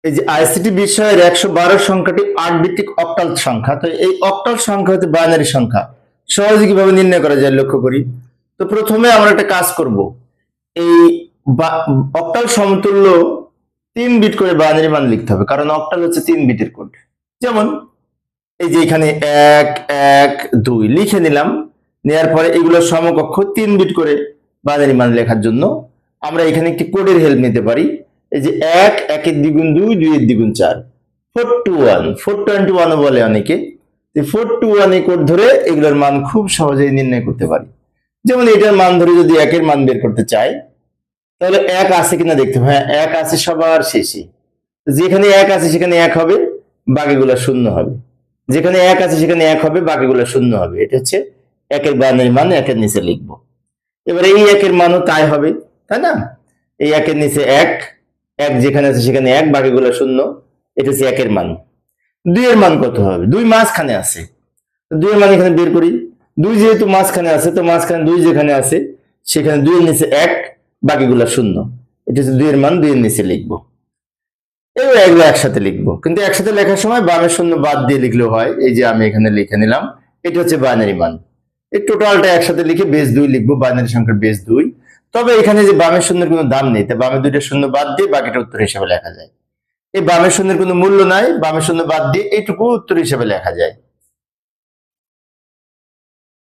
এই যে আইসিটি বিষয়ের 112 সংখ্যাটি 8 ভিত্তিক অক্টাল সংখ্যা। তো এই অক্টাল সংখ্যা হচ্ছে বাইনারি সংখ্যা। সহজে কিভাবে নির্ণয় করা যায় লক্ষ্য করি। তো প্রথমে আমরা একটা কাজ করব। এই অক্টাল সমতুল্য 3 বিট করে বাইনারি মান লিখতে হবে, কারণ অক্টাল হচ্ছে 3 বিটের কোড। যেমন এই যে এখানে 1 1 2 লিখে নিলাম। নেওয়ার পরে এগুলোর সমকক্ষ 3 বিট করে বাইনারি মান লেখার জন্য আমরা এখানে একটি কোডের হেল্প নিতে পারি। এই যে 1 1 এর দ্বিগুণ 2 2 এর দ্বিগুণ 4 421 বলে অনেকে। 421 এই কোড ধরে এগুলোর মান খুব সহজেই নির্ণয় করতে পারি। যেমন এটার মান ধরে যদি 1 এর মান বের করতে চাই, তাহলে 1 আছে কিনা দেখতে হবে। হ্যাঁ, 1 আছে সবার শেষে। যেখানে 1 আছে সেখানে 1 হবে, বাকিগুলো শূন্য হবে। যেখানে 1 আছে সেখানে 1 হবে, বাকিগুলো শূন্য হবে। এটা হচ্ছে 1 এর বাইনারি মান 1 এর নিচে লিখবো। এবার এই 1 এর মানও তাই হবে, তাই না? এই 1 এর নিচে 1 1 যেখানে আছে সেখানে 1, বাকিগুলো শূন্য। এটা হচ্ছে 1 এর মান। 2 এর মান কত হবে? 2 মাঝখানে আছে। 2 এর মান এখানে বের করি। 2 যেহেতু মাঝখানে আছে, তো মাঝখানে 2 যেখানে আছে সেখানে 2 এর নিচে 1, বাকিগুলো শূন্য। এটা হচ্ছে 2 এর মান 2 এর নিচে লিখবো। এবার এগুলো একসাথে লিখবো, কিন্তু একসাথে লেখার সময় বামের শূন্য বাদ দিয়ে লিখলেও হয়। এই যে আমি এখানে লিখে নিলাম, এটা হচ্ছে বাইনারি মান। এই টোটালটা একসাথে লিখে বেস 2 লিখবো, বাইনারি সংখ্যার বেস 2। তবে এখানে যে বামের শূন্যের কোনো দাম নেই, তাই বামের দুইটা শূন্য বাদ দিয়ে বাকিটা উত্তর হিসেবে লেখা যায়। এই বামের শূন্যের কোনো মূল্য নাই, বামের শূন্য বাদ দিয়ে এইটুকু উত্তর হিসেবে লেখা যায়।